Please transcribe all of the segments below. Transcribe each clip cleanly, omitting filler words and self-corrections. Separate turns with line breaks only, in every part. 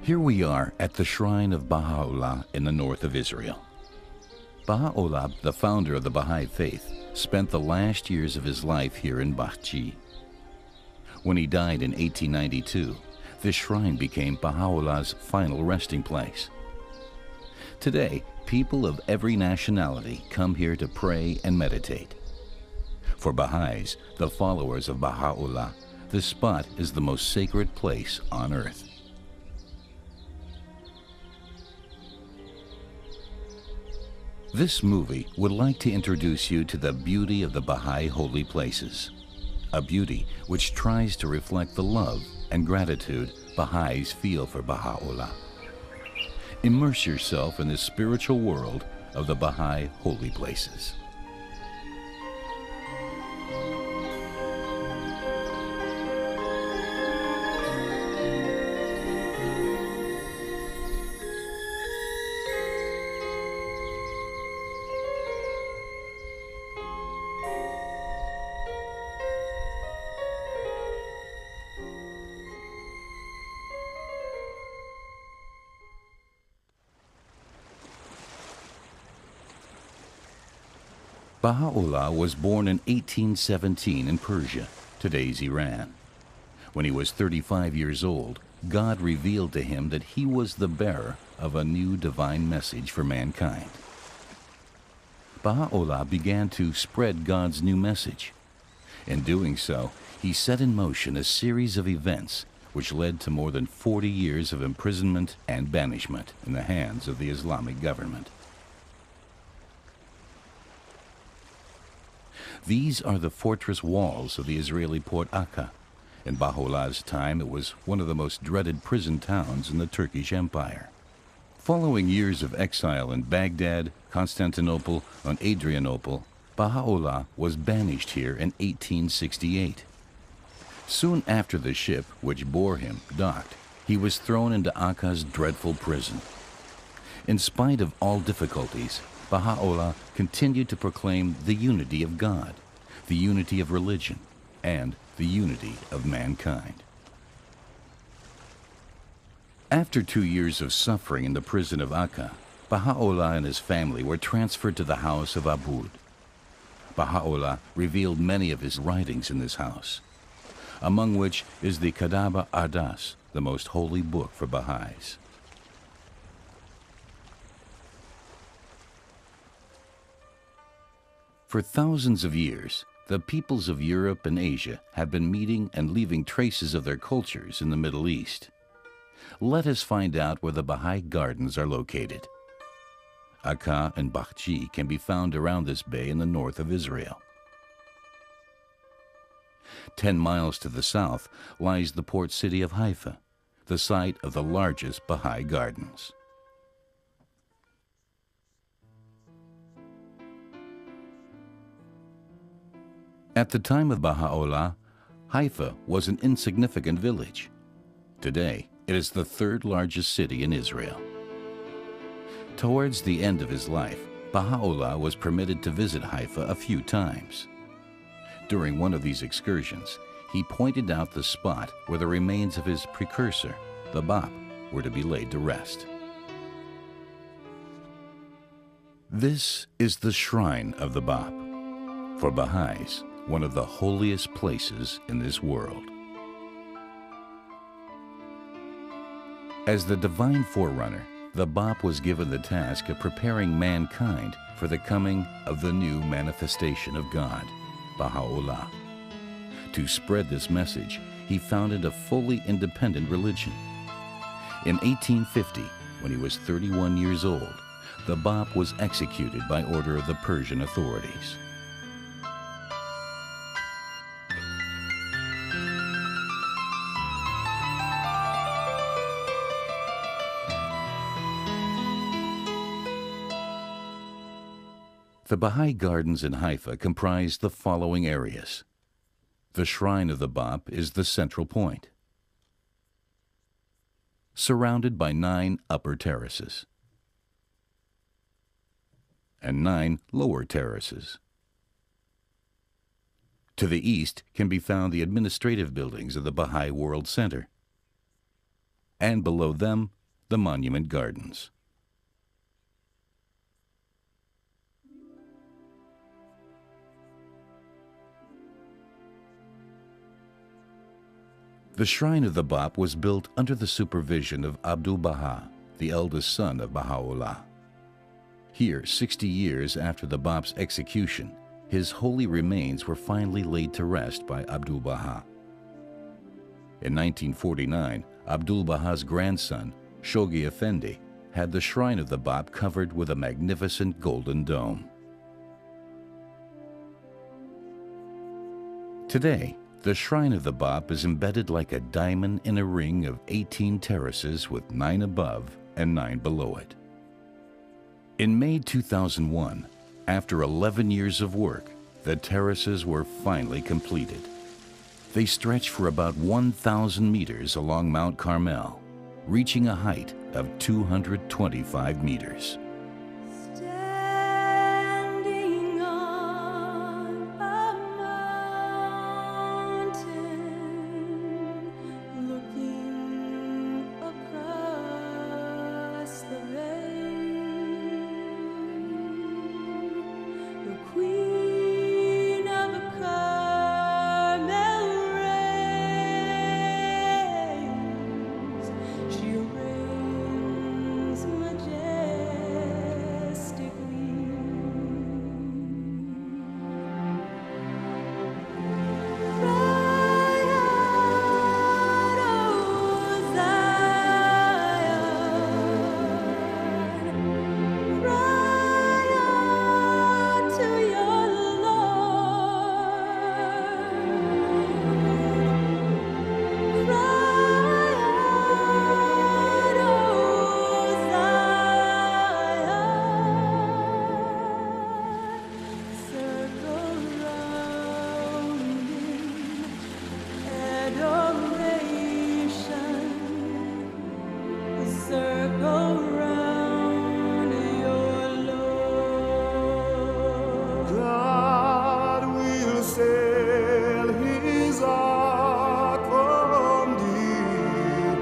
Here we are at the shrine of Baha'u'llah in the north of Israel. Baha'u'llah, the founder of the Bahá'í faith, spent the last years of his life here in Bahá'í. When he died in 1892, this shrine became Baha'u'llah's final resting place. Today, people of every nationality come here to pray and meditate. For Baha'is, the followers of Baha'u'llah, this spot is the most sacred place on earth. This movie would like to introduce you to the beauty of the Bahá'í holy places, a beauty which tries to reflect the love and gratitude Baha'is feel for Baha'u'llah. Immerse yourself in the spiritual world of the Bahá'í holy places. Baha'u'llah was born in 1817 in Persia, today's Iran. When he was 35 years old, God revealed to him that he was the bearer of a new divine message for mankind. Baha'u'llah began to spread God's new message. In doing so, he set in motion a series of events which led to more than 40 years of imprisonment and banishment in the hands of the Islamic government. These are the fortress walls of the Israeli port Akka. In Baha'u'llah's time, it was one of the most dreaded prison towns in the Turkish Empire. Following years of exile in Baghdad, Constantinople, and Adrianople, Baha'u'llah was banished here in 1868. Soon after the ship which bore him docked, he was thrown into Akka's dreadful prison. In spite of all difficulties, Baha'u'llah continued to proclaim the unity of God, the unity of religion, and the unity of mankind. After 2 years of suffering in the prison of Akka, Baha'u'llah and his family were transferred to the house of Abud. Baha'u'llah revealed many of his writings in this house, among which is the Kitab Ardas, the most holy book for Baha'is. For thousands of years, the peoples of Europe and Asia have been meeting and leaving traces of their cultures in the Middle East. Let us find out where the Baha'i gardens are located. Akka and Bahá'í can be found around this bay in the north of Israel. 10 miles to the south lies the port city of Haifa, the site of the largest Baha'i gardens. At the time of Baha'u'llah, Haifa was an insignificant village. Today, it is the third largest city in Israel. Towards the end of his life, Baha'u'llah was permitted to visit Haifa a few times. During one of these excursions, he pointed out the spot where the remains of his precursor, the Bab, were to be laid to rest. This is the shrine of the Bab. For Baha'is, one of the holiest places in this world. As the divine forerunner, the Bab was given the task of preparing mankind for the coming of the new manifestation of God, Baha'u'llah. To spread this message, he founded a fully independent religion. In 1850, when he was 31 years old, the Bab was executed by order of the Persian authorities. The Baha'i gardens in Haifa comprise the following areas. The shrine of the Bab is the central point, surrounded by 9 upper terraces and 9 lower terraces. To the east can be found the administrative buildings of the Baha'i World Center, and below them the Monument Gardens. The Shrine of the Bab was built under the supervision of Abdu'l-Baha, the eldest son of Baha'u'llah. Here, 60 years after the Bab's execution, his holy remains were finally laid to rest by Abdu'l-Baha. In 1949, Abdu'l-Baha's grandson, Shoghi Effendi, had the Shrine of the Bab covered with a magnificent golden dome. Today, the Shrine of the Bab is embedded like a diamond in a ring of 18 terraces with 9 above and 9 below it. In May 2001, after 11 years of work, the terraces were finally completed. They stretch for about 1,000 meters along Mount Carmel, reaching a height of 225 meters.
Standing on a mountain, looking across the vale, the Queen of the Carmel reigns. She reigns majestically. Cry out, O Zion, cry out to your Lord. Cry out, O Zion. Circle round in adoration. Circle round your Lord.
God will sail his ark from deep,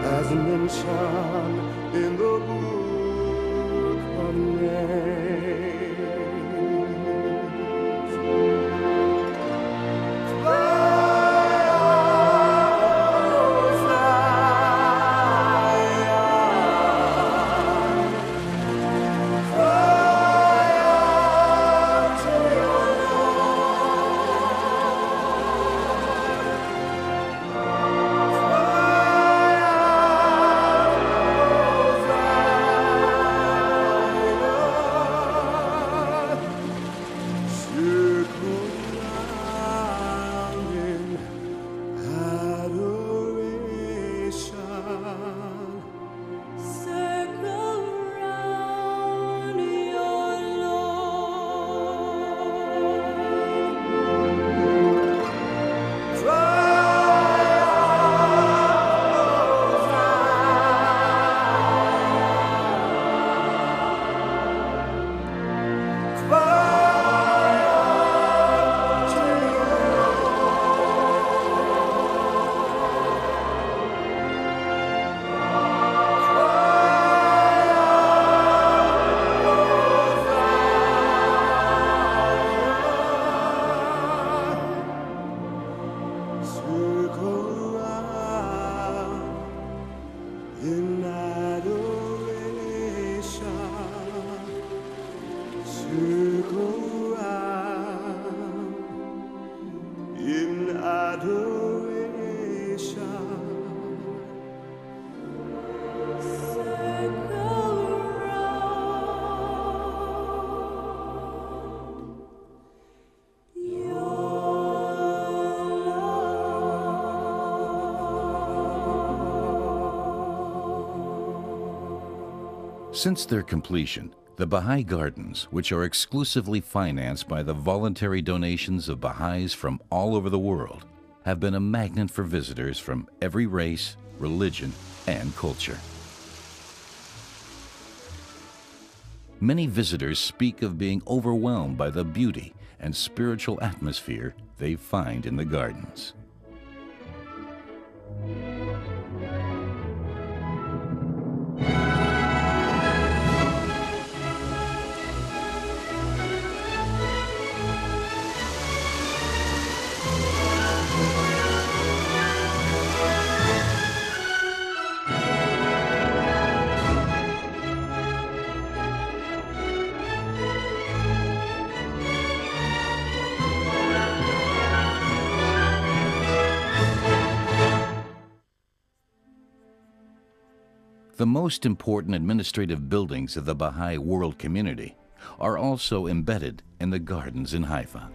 as mentioned in the book of names. Fly, O Zion, fly out to your
Circle round your Lord.
in adoration, circle round in adoration.
Circle round
Since their completion, the Bahá'í Gardens, which are exclusively financed by the voluntary donations of Baha'is from all over the world, have been a magnet for visitors from every race, religion, and culture. Many visitors speak of being overwhelmed by the beauty and spiritual atmosphere they find in the gardens. The most important administrative buildings of the Baha'i world community are also embedded in the gardens in Haifa.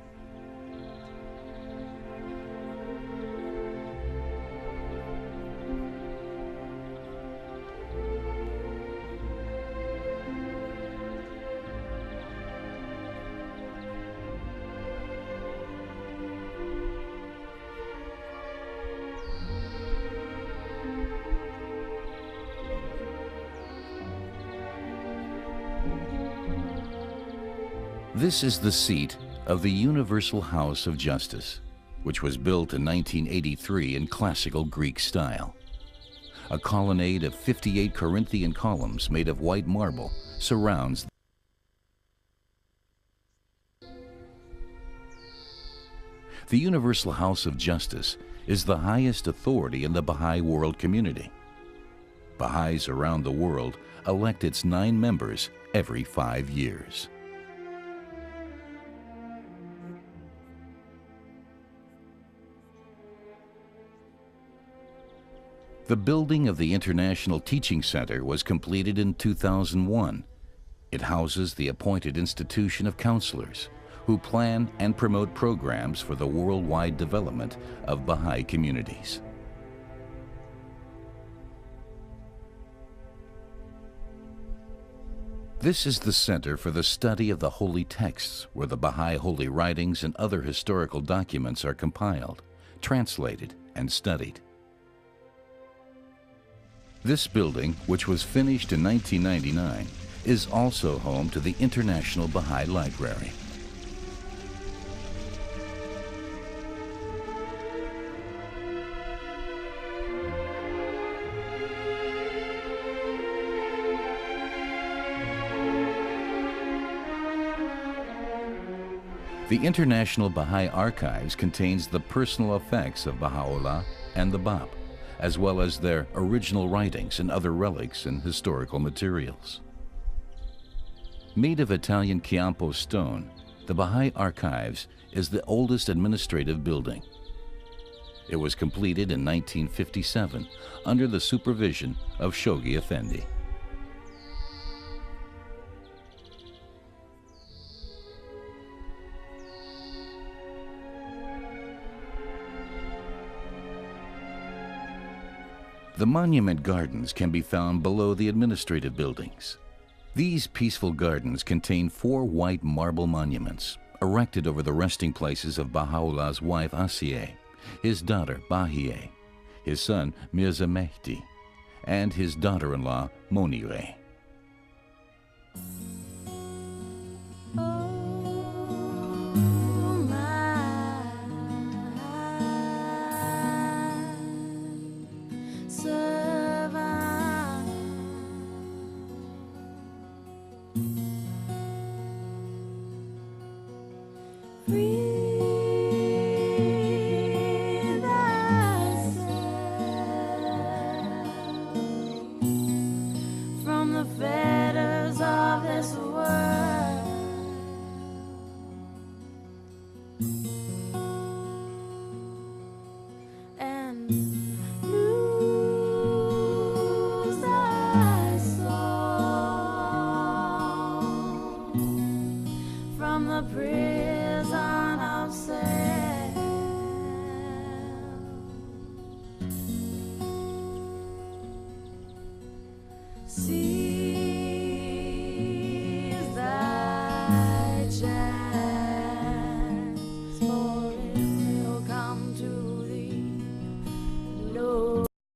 This is the seat of the Universal House of Justice, which was built in 1983 in classical Greek style. A colonnade of 58 Corinthian columns made of white marble surrounds. The Universal House of Justice is the highest authority in the Baha'i world community. Baha'is around the world elect its 9 members every 5 years. The building of the International Teaching Center was completed in 2001. It houses the appointed institution of counselors who plan and promote programs for the worldwide development of Baha'i communities. This is the Center for the Study of the Holy Texts, where the Baha'i holy writings and other historical documents are compiled, translated, and studied. This building, which was finished in 1999, is also home to the International Baha'i Library. The International Baha'i Archives contains the personal effects of Baha'u'llah and the Bab, as well as their original writings and other relics and historical materials. Made of Italian Chiampo stone, the Baha'i Archives is the oldest administrative building. It was completed in 1957 under the supervision of Shoghi Effendi. The monument gardens can be found below the administrative buildings. These peaceful gardens contain 4 white marble monuments erected over the resting places of Baha'u'llah's wife Asiyeh, his daughter Bahi'í, his son Mirza Mehdi, and his daughter-in-law Monireh.
From the fetters of this world, and lose thy soul from the prison of self. Seize thy